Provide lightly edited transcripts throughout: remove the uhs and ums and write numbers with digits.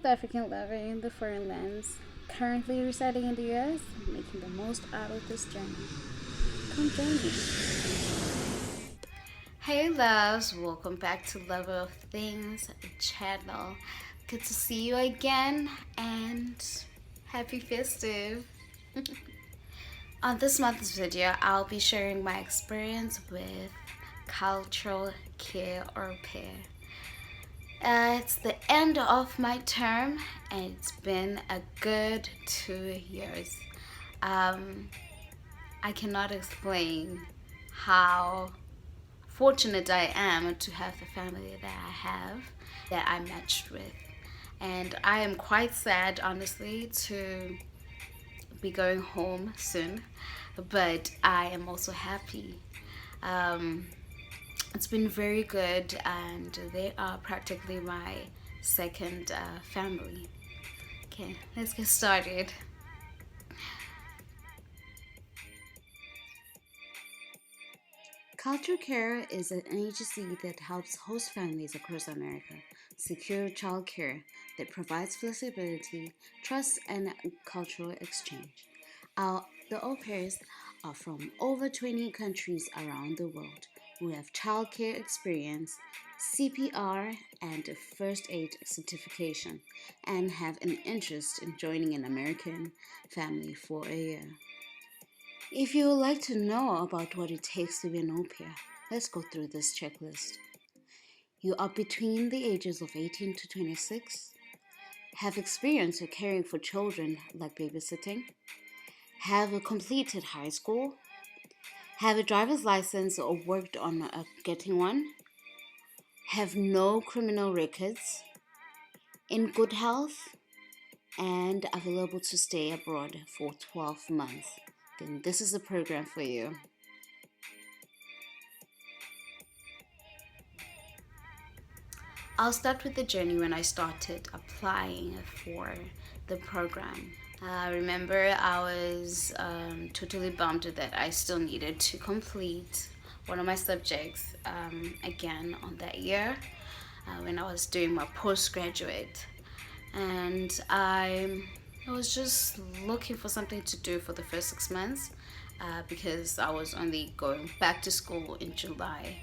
South African lover in the foreign lands, currently residing in the US, making the most out of this journey. Come join me. Hey loves, welcome back to Lover of Things channel. Good to see you again and happy festive. On this month's video, I'll be sharing my experience with cultural care au pair. It's the end of my term and it's been a good 2 years. I cannot explain how fortunate I am to have the family that I have, that I matched with. And I am quite sad, honestly, to be going home soon, but I am also happy. It's been very good, and they are practically my second family. Okay, let's get started. Culture Care is an agency that helps host families across America secure childcare that provides flexibility, trust, and cultural exchange. The au pairs are from over 20 countries around the world who have childcare experience, CPR, and a first aid certification, and have an interest in joining an American family for a year. If you would like to know about what it takes to be an au pair, let's go through this checklist. You are between the ages of 18 to 26, have experience of caring for children like babysitting, have completed high school, have a driver's license or worked on getting one, have no criminal records, in good health, and available to stay abroad for 12 months, then this is a program for you. I'll start with the journey when I started applying for the program. I remember I was totally bummed that I still needed to complete one of my subjects again on that year when I was doing my postgraduate. And I was just looking for something to do for the first 6 months because I was only going back to school in July.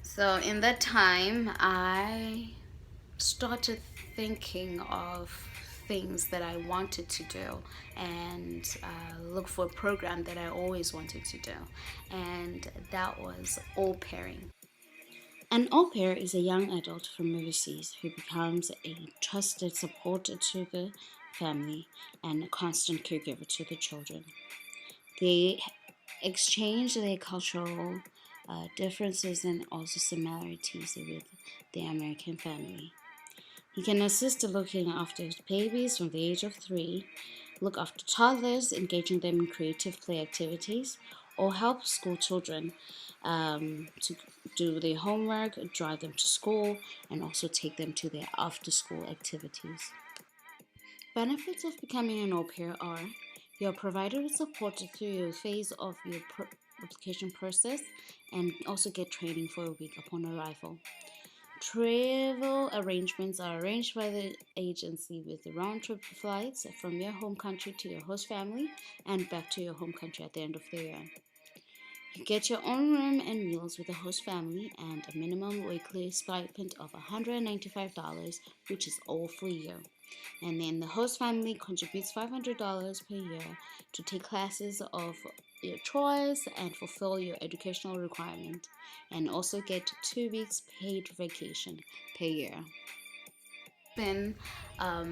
So in that time, I started thinking of things that I wanted to do and look for a program that I always wanted to do, and that was au pairing. An au pair is a young adult from overseas who becomes a trusted supporter to the family and a constant caregiver to the children. They exchange their cultural differences and also similarities with the American family. He can assist in looking after babies from the age of 3, look after toddlers, engaging them in creative play activities, or help school children to do their homework, drive them to school, and also take them to their after-school activities. Benefits of becoming an au pair are you are provided with support through the phase of your application process and also get training for a week upon arrival. Travel arrangements are arranged by the agency with round-trip flights from your home country to your host family and back to your home country at the end of the year. You get your own room and meals with the host family and a minimum weekly stipend of $195, which is all for you. And then the host family contributes $500 per year to take classes of your choice and fulfill your educational requirement, and also get 2 weeks paid vacation per year. Been a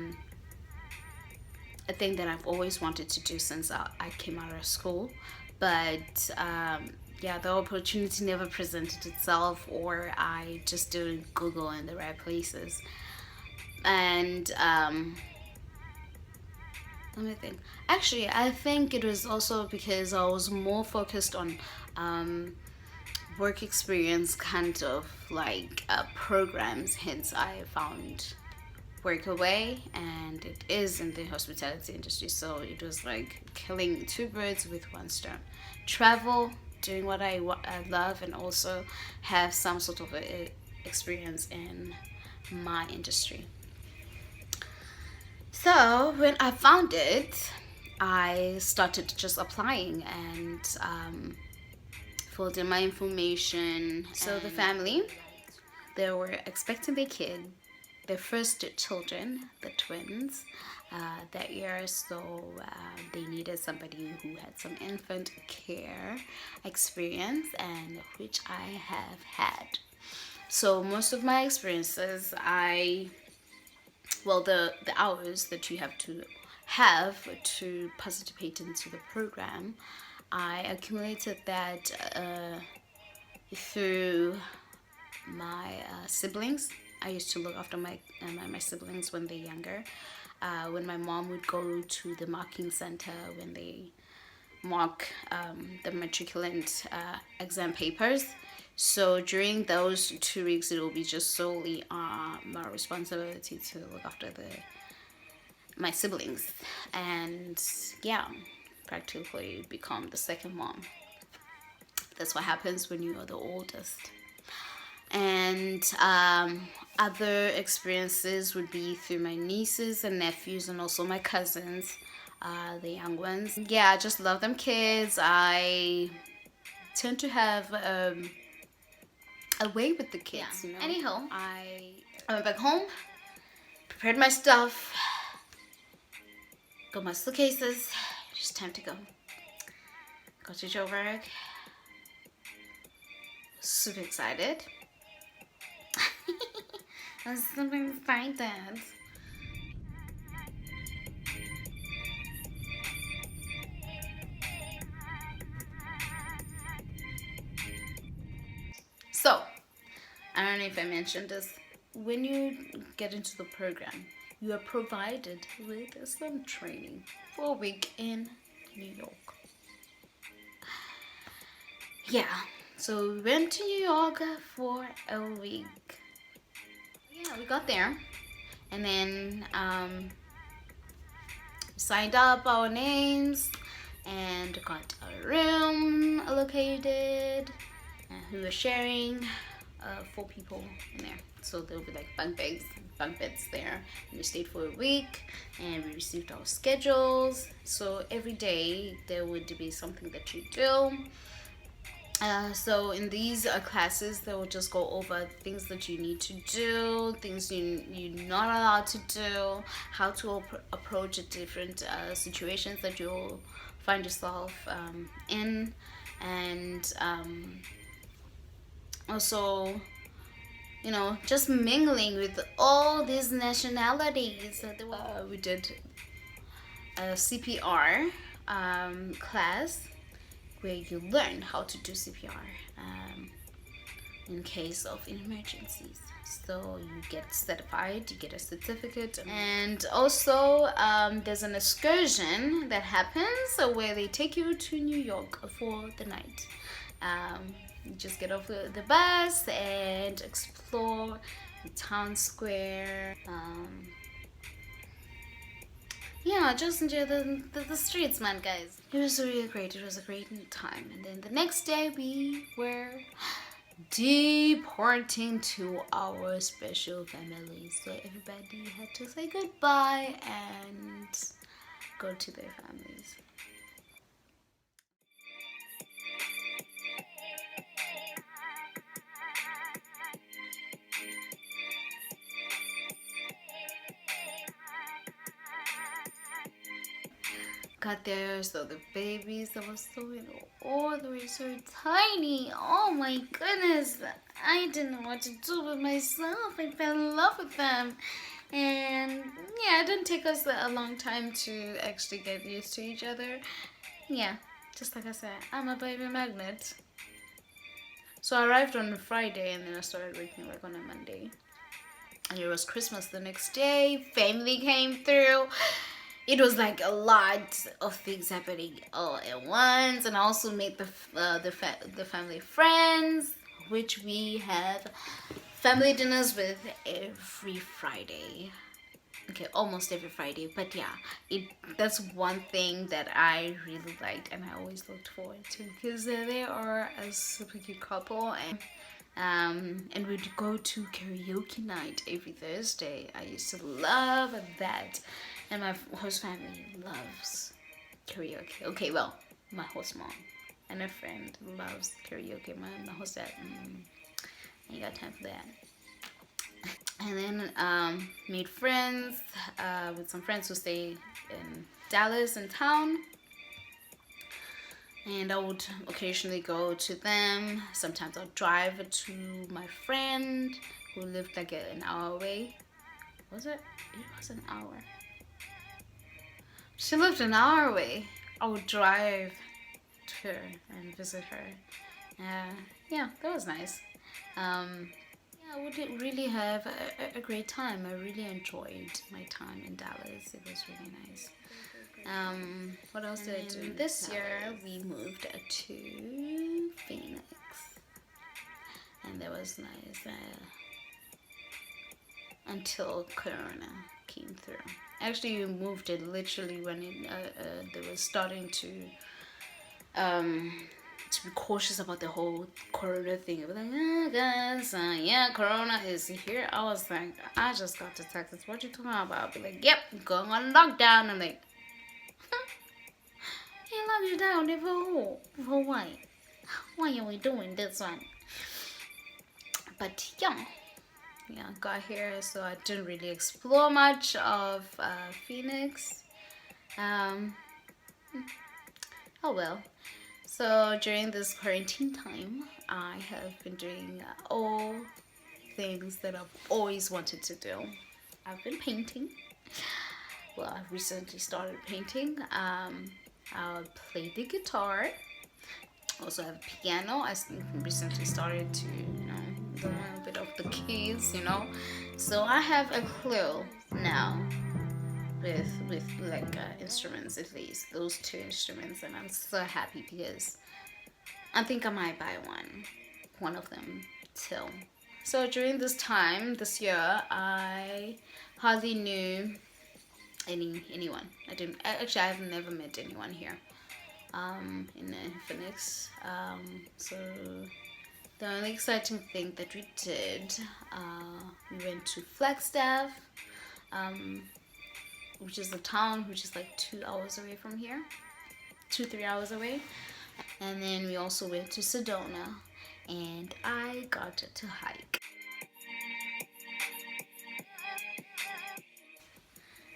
thing that I've always wanted to do since I came out of school, but yeah, the opportunity never presented itself, or I just didn't Google in the right places. And let me think. Actually, I think it was also because I was more focused on work experience, kind of like programs. Hence, I found work away, and it is in the hospitality industry, so it was like killing 2 birds with 1 stone. Travel, doing what I love, and also have some sort of experience in my industry. So when I found it, I started just applying and filled in my information. So the family, they were expecting their kid, their first children, the twins, that year. So they needed somebody who had some infant care experience, and which I have had. So most of my experiences, the hours that you have to participate into the program, I accumulated that through my siblings. I used to look after my siblings when they're younger. When my mom would go to the marking center when they mark the matriculant exam papers. So during those 2 weeks, it will be just solely my responsibility to look after my siblings, and yeah, practically become the second mom. That's what happens when you are the oldest. And other experiences would be through my nieces and nephews, and also my cousins, the young ones. Yeah, I just love them kids. I tend to have a way with the kids. Yeah. Anyhow, I went back home, prepared my stuff, got my suitcases. Just time to go. Got to Joburg. Super excited. I'm super excited. So, I don't know if I mentioned this. When you get into the program, you are provided with some training for a week in New York. Yeah, so we went to New York for a week. Yeah, we got there, and then signed up our names and got a room allocated. We were sharing 4 people in there, so there will be like bunk beds there. And we stayed for a week, and we received our schedules. So every day there would be something that you do. So in these classes, they will just go over things that you need to do, things you're not allowed to do, how to approach different situations that you'll find yourself in, and also, just mingling with all these nationalities. We did a CPR class where you learn how to do CPR in case of emergencies. So you get certified, you get a certificate, and also there's an excursion that happens where they take you to New York for the night. You just get off the bus and explore the town square. Yeah, just enjoy the streets, man, guys. It was really great. It was a great time. And then the next day we were deporting to our special families. So everybody had to say goodbye and go to their families. Got there, so the babies that was so all they were so tiny. Oh my goodness, I didn't know what to do with myself. I fell in love with them, and yeah, it didn't take us a long time to actually get used to each other. Yeah, just like I said, I'm a baby magnet. So I arrived on a Friday, and then I started working like on a Monday, and it was Christmas the next day. Family came through. It was like a lot of things happening all at once, and I also made the family friends, which we have family dinners with every Friday. Okay, almost every Friday, but yeah, that's one thing that I really liked and I always looked forward to, because they are a super cute couple, and And we'd go to karaoke night every Thursday. I used to love that, and my host family loves karaoke. Okay, well, my host mom and a friend loves karaoke. My host dad, ain't got time for that. And then made friends with some friends who stay in Dallas in town, and I would occasionally go to them. Sometimes I'll drive to my friend who lived like an hour away. Was it? It was an hour. She lived an hour away. I would drive to her and visit her. Yeah, that was nice. Yeah, I would really have a great time. I really enjoyed my time in Dallas. It was really nice. What else did I do? This year we moved to Phoenix, and that was nice until Corona came through. Actually, we moved it literally when they were starting to be cautious about the whole Corona thing. It was like, oh, guys, yeah, Corona is here. I was like, I just got to Texas. What you talking about? I'll be like, yep, going on lockdown. I'm like, he locked you down for who? For what? Why are we doing this one? But yeah, got here, so I didn't really explore much of Phoenix. Um, oh well. So during this quarantine time, I have been doing all things that I've always wanted to do. I've been painting. Well, I've recently started painting. I play the guitar. Also have piano. I recently started to, learn a bit of the keys, So I have a clue now with like instruments, at least those two instruments, and I'm so happy because I think I might buy one of them too. So during this time this year, I hardly knew anyone. I've never met anyone here in Phoenix. So the only exciting thing that we did, we went to Flagstaff, which is a town which is like 2 hours away from here, 2-3 hours away. And then we also went to Sedona, and I got to hike.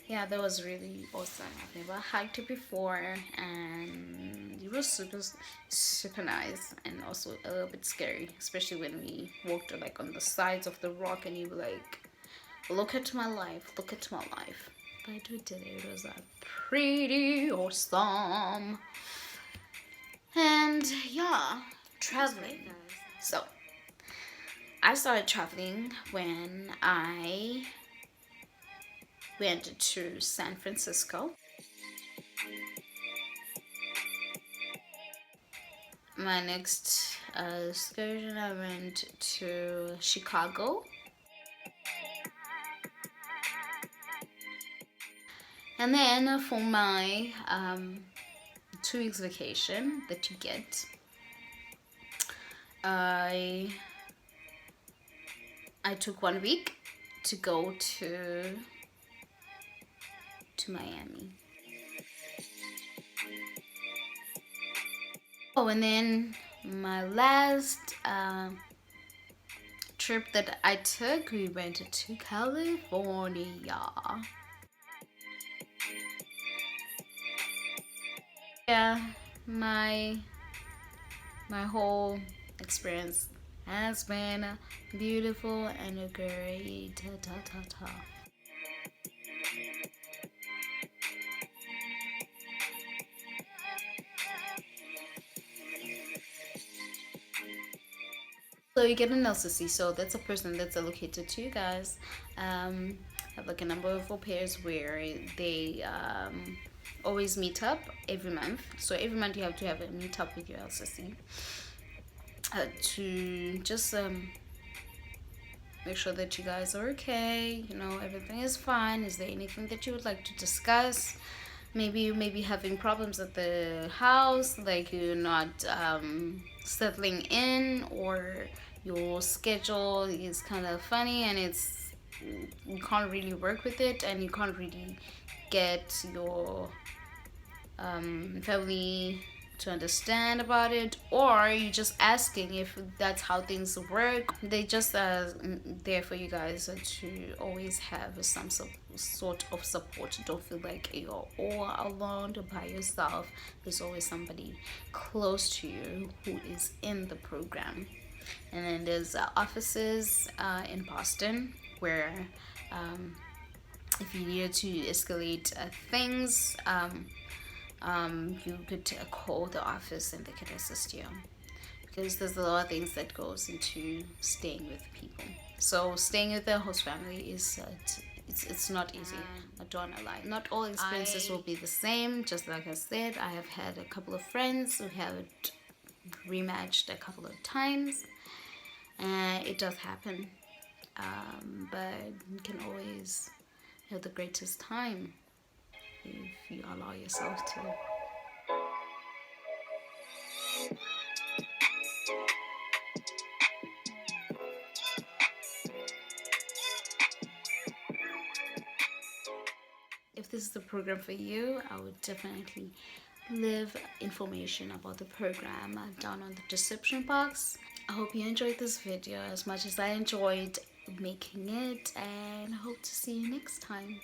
Yeah, that was really awesome. I've never hiked it before, and it was super nice, and also a little bit scary, especially when we walked like on the sides of the rock, and you were like, look at my life, look at my life. But we did it. It was pretty awesome. And yeah, traveling. So I started traveling when I went to San Francisco. My next excursion, I went to Chicago. And then for my 2 weeks vacation that you get, I took 1 week to go to Miami. Oh, and then my last trip that I took, we went to California. Yeah, my whole experience has been beautiful and great. So you get an LCC, so that's a person that's allocated to you guys. Have like a number of au pairs where they always meet up every month. So every month you have to have a meet up with your LCC to just make sure that you guys are okay. Everything is fine. Is there anything that you would like to discuss? Maybe you may be having problems at the house, like you're not settling in, or your schedule is kind of funny and it's you can't really work with it, and you can't really get your family to understand about it, or you just asking if that's how things work. They just there for you guys to always have sort of support. Don't feel like you're all alone or by yourself. There's always somebody close to you who is in the program. And then there's offices in Boston where if you needed to escalate things, you could call the office and they could assist you, because there's a lot of things that goes into staying with people. So staying with the host family is it's not easy. I don't wanna lie. Not all experiences will be the same. Just like I said, I have had a couple of friends who have rematched a couple of times, and it does happen. But you can always have the greatest time if you allow yourself to. If this is the program for you, I would definitely leave information about the program down on the description box. I hope you enjoyed this video as much as I enjoyed making it, and I hope to see you next time.